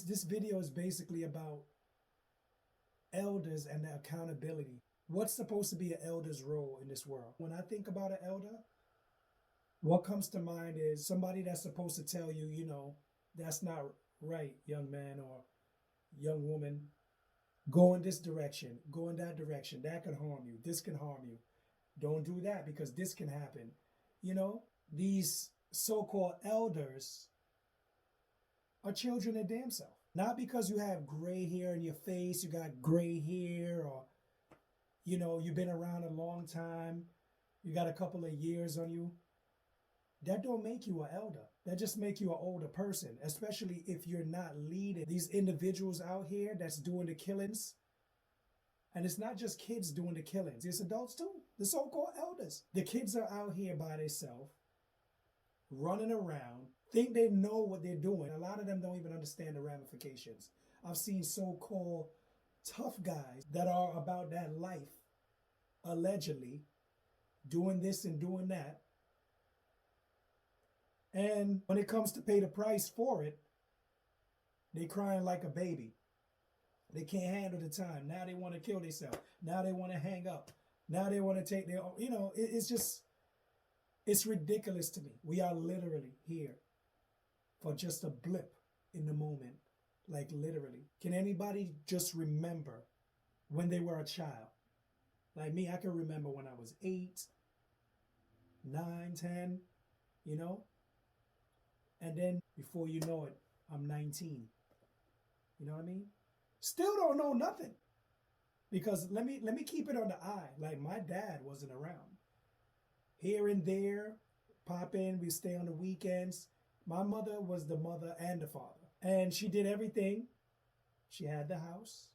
This video is basically about elders and the accountability. What's supposed to be an elder's role in this world? When I think about an elder, what comes to mind is somebody that's supposed to tell you, that's not right, young man or young woman. Go in this direction, go in that direction. That can harm you. This can harm you. Don't do that because this can happen. These so-called elders are children of damn self. Not because you have gray hair in your face, you got gray hair, or you've been around a long time, you got a couple of years on you. That don't make you an elder. That just make you an older person, especially if you're not leading these individuals out here that's doing the killings. And it's not just kids doing the killings, it's adults too, the so-called elders. The kids are out here by themselves, running around, think they know what they're doing. A lot of them don't even understand the ramifications. I've seen so-called tough guys that are about that life, allegedly, doing this and doing that. And when it comes to pay the price for it, they crying like a baby. They can't handle the time. Now they want to kill themselves. Now they want to hang up. Now they want to take their own, it's ridiculous to me. We are literally here for just a blip in the moment. Like literally. Can anybody just remember when they were a child? Like me, I can remember when I was 8, 9, 10, And then before you know it, I'm 19. You know what I mean? Still don't know nothing. Because let me keep it on the eye. Like my dad wasn't around. Here and there, pop in, we stay on the weekends. My mother was the mother and the father. And she did everything. She had the house,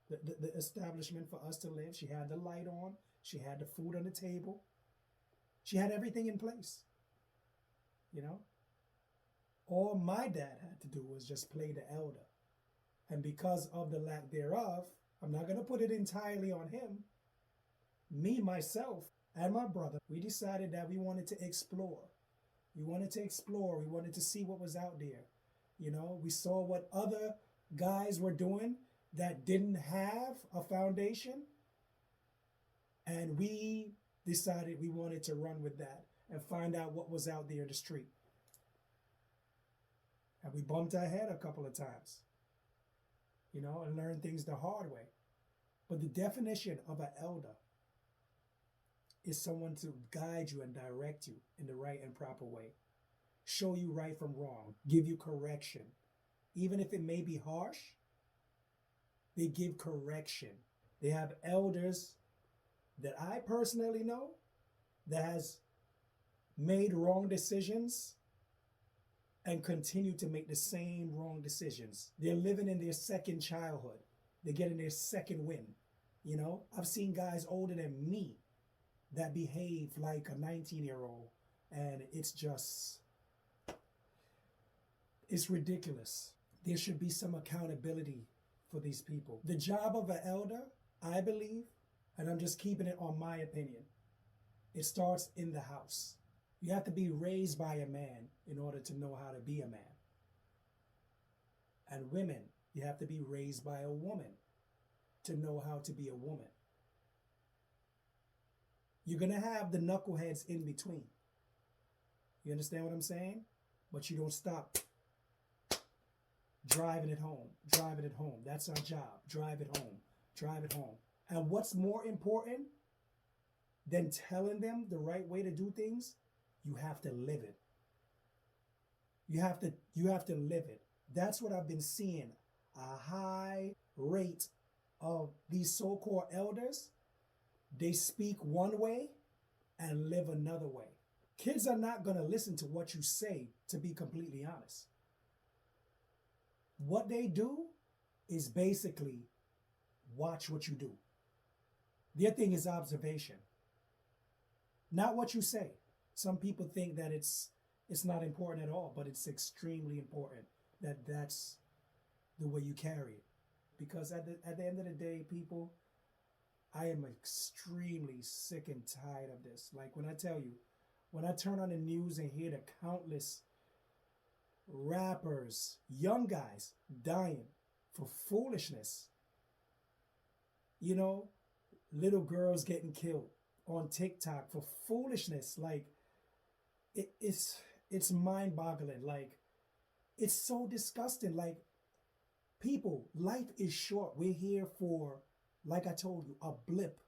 the establishment for us to live. She had the light on. She had the food on the table. She had everything in place. All my dad had to do was just play the elder. And because of the lack thereof, I'm not going to put it entirely on him. Me, myself, and my brother, we decided that we wanted to explore. We wanted to explore. We wanted to see what was out there. We saw what other guys were doing that didn't have a foundation. And we decided we wanted to run with that and find out what was out there in the street. And we bumped our head a couple of times, and learned things the hard way. But the definition of an elder is someone to guide you and direct you in the right and proper way, show you right from wrong, give you correction. Even if it may be harsh, they give correction. They have elders that I personally know that has made wrong decisions and continue to make the same wrong decisions. They're living in their second childhood. They're getting their second win. I've seen guys older than me that behave like a 19-year-old, and it's ridiculous. There should be some accountability for these people. The job of an elder, I believe, and I'm just keeping it on my opinion, it starts in the house. You have to be raised by a man in order to know how to be a man. And women, you have to be raised by a woman to know how to be a woman. You're going to have the knuckleheads in between. You understand what I'm saying? But you don't stop driving it home, driving it home. That's our job. Drive it home, drive it home. And what's more important than telling them the right way to do things? You have to live it. You have to live it. That's what I've been seeing. A high rate of these so-called elders. They speak one way and live another way. Kids are not going to listen to what you say, to be completely honest. What they do is basically watch what you do. Their thing is observation, not what you say. Some people think that it's not important at all, but it's extremely important that that's the way you carry it. Because at the end of the day, people, I am extremely sick and tired of this. Like when I tell you, when I turn on the news and hear the countless rappers, young guys dying for foolishness. You know, little girls getting killed on TikTok for foolishness. Like it's mind-boggling. Like it's so disgusting. Like people, life is short. We're here for, like I told you, a blip.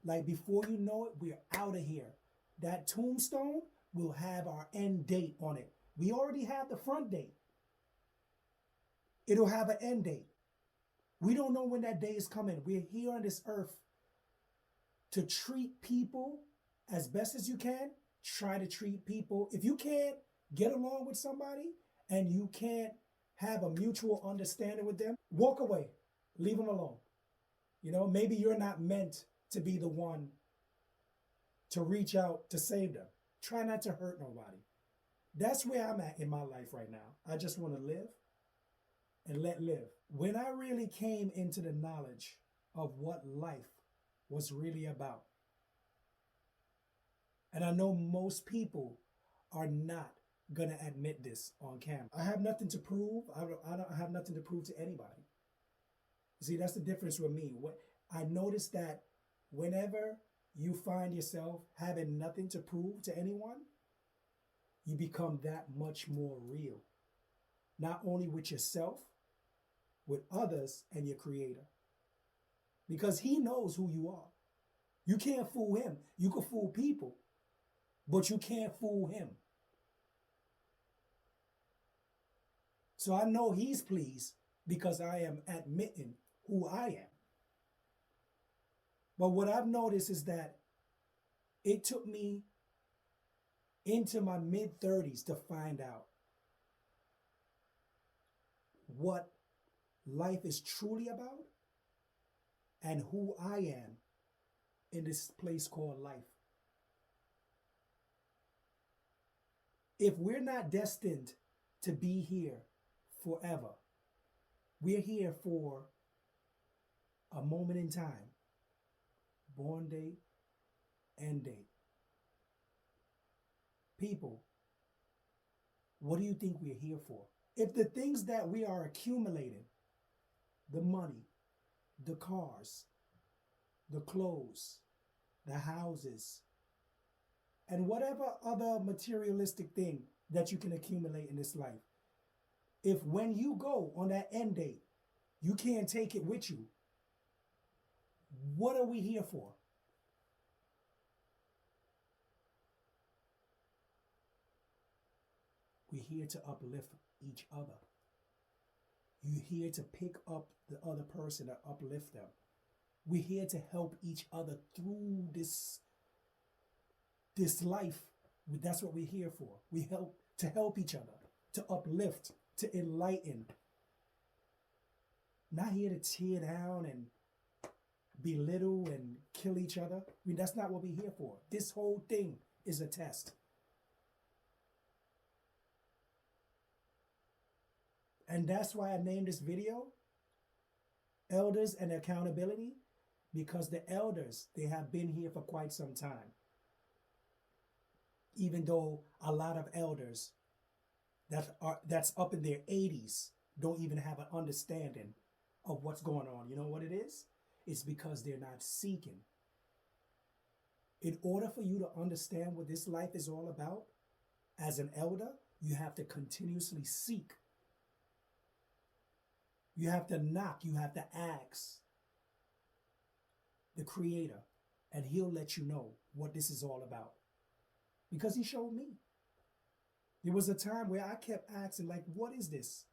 Like before you know it, we're out of here. That tombstone will have our end date on it. We already have the front date. It'll have an end date. We don't know when that day is coming. We're here on this earth to treat people as best as you can. Try to treat people. If you can't get along with somebody and you can't have a mutual understanding with them, walk away. Leave them alone. You know, maybe you're not meant to be the one to reach out to save them. Try not to hurt nobody. That's where I'm at in my life right now. I just want to live and let live. When I really came into the knowledge of what life was really about, and I know most people are not going to admit this on camera. I have nothing to prove. I don't have nothing to prove to anybody. See, that's the difference with me. What I noticed that whenever you find yourself having nothing to prove to anyone, you become that much more real. Not only with yourself, with others and your creator. Because he knows who you are. You can't fool him. You can fool people, but you can't fool him. So I know he's pleased because I am admitting who I am. But what I've noticed is that it took me into my mid-30s to find out what life is truly about and who I am in this place called life. If we're not destined to be here forever, we're here for a moment in time. Born date, end date. People, what do you think we're here for? If the things that we are accumulating, the money, the cars, the clothes, the houses, and whatever other materialistic thing that you can accumulate in this life, if when you go on that end date, you can't take it with you, what are we here for? We're here to uplift each other. You're here to pick up the other person and uplift them. We're here to help each other through this life. That's what we're here for. We help each other, to uplift, to enlighten. Not here to tear down and belittle and kill each other. I mean, that's not what we're here for. This whole thing is a test. And that's why I named this video Elders and Accountability, because the elders, they have been here for quite some time. Even though a lot of elders that's up in their 80s don't even have an understanding of what's going on. You know what it is? It's because they're not seeking. In order for you to understand what this life is all about, as an elder, you have to continuously seek. You have to knock, you have to ask the Creator, and He'll let you know what this is all about. Because He showed me. There was a time where I kept asking, like, what is this?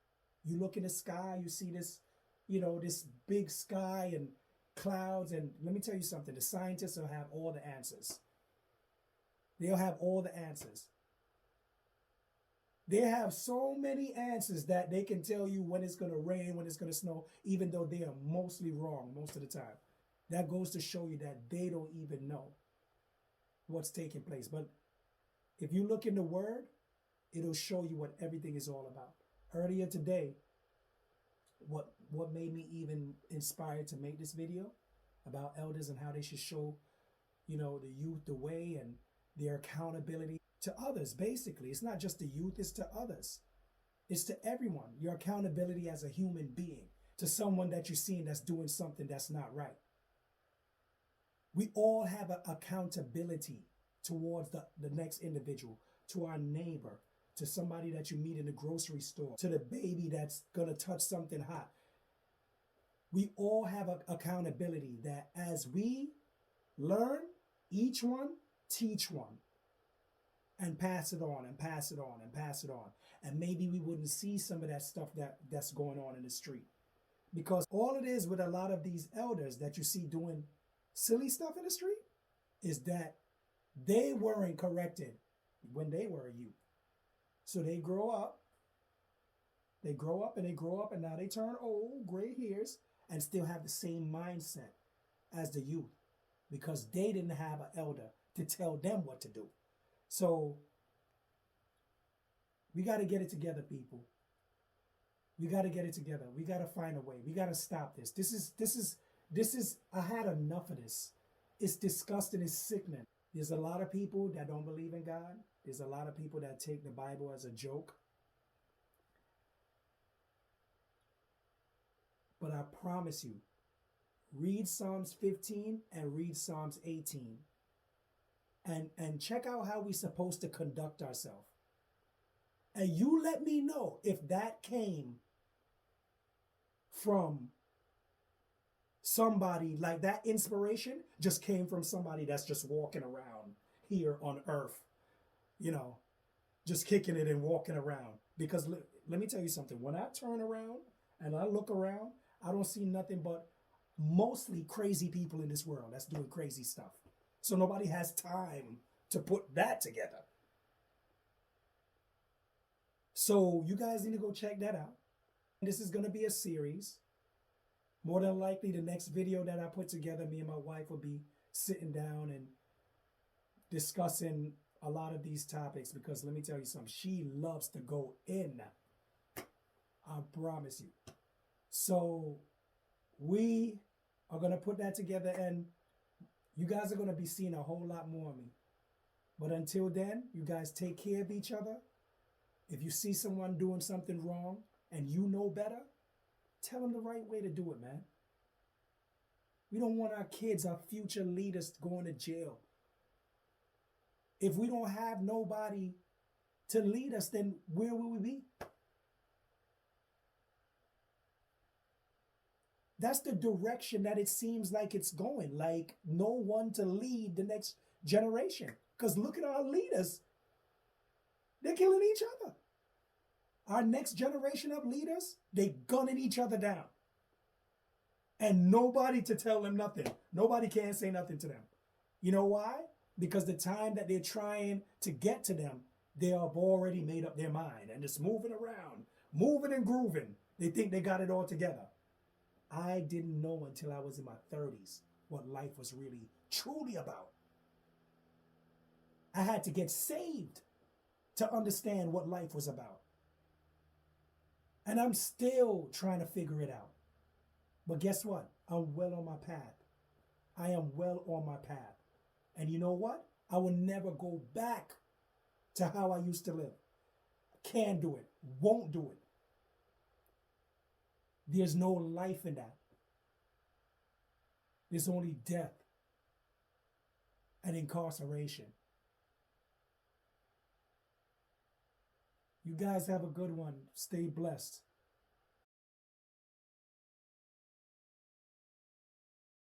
You look in the sky, you see this, this big sky and clouds, and let me tell you something, the scientists will have all the answers. They'll have all the answers. They have so many answers that they can tell you when it's going to rain, when it's going to snow, even though they are mostly wrong most of the time. That goes to show you that they don't even know what's taking place. But if you look in the Word, it'll show you what everything is all about. Earlier today, what made me even inspired to make this video about elders and how they should show, the youth the way and their accountability to others, basically. It's not just the youth, it's to others. It's to everyone. Your accountability as a human being to someone that you're seeing that's doing something that's not right. We all have an accountability towards the next individual, to our neighbor, to somebody that you meet in the grocery store, to the baby that's gonna touch something hot. We all have an accountability that as we learn, each one teach one, and pass it on and pass it on and pass it on. And maybe we wouldn't see some of that stuff that's going on in the street. Because all it is with a lot of these elders that you see doing silly stuff in the street is that they weren't corrected when they were a youth. So they grow up and now they turn old, gray hairs, and still have the same mindset as the youth because they didn't have an elder to tell them what to do. So we got to get it together, people. We got to get it together. We got to find a way. We got to stop this. This is, I had enough of this. It's disgusting. It's sickening. There's a lot of people that don't believe in God. There's a lot of people that take the Bible as a joke. But I promise you, read Psalms 15 and read Psalms 18. And check out how we're supposed to conduct ourselves. And you let me know if that came from somebody, like that inspiration just came from somebody that's just walking around here on earth, just kicking it and walking around. Because let me tell you something. When I turn around and I look around, I don't see nothing but mostly crazy people in this world that's doing crazy stuff. So nobody has time to put that together. So you guys need to go check that out. This is going to be a series. More than likely, the next video that I put together, me and my wife will be sitting down and discussing a lot of these topics because let me tell you something, she loves to go in. I promise you. So we are going to put that together and you guys are going to be seeing a whole lot more of me. But until then, you guys take care of each other. If you see someone doing something wrong and you know better, tell them the right way to do it, man. We don't want our kids, our future leaders, going to jail. If we don't have nobody to lead us, then where will we be? That's the direction that it seems like it's going. Like no one to lead the next generation. Because look at our leaders. They're killing each other. Our next generation of leaders, they gunning each other down. And nobody to tell them nothing. Nobody can say nothing to them. You know why? Because the time that they're trying to get to them, they have already made up their mind. And it's moving around, moving and grooving. They think they got it all together. I didn't know until I was in my 30s what life was really, truly about. I had to get saved to understand what life was about. And I'm still trying to figure it out. But guess what? I'm well on my path. I am well on my path. And you know what? I will never go back to how I used to live. Can't do it. Won't do it. There's no life in that. There's only death and incarceration. You guys have a good one. Stay blessed.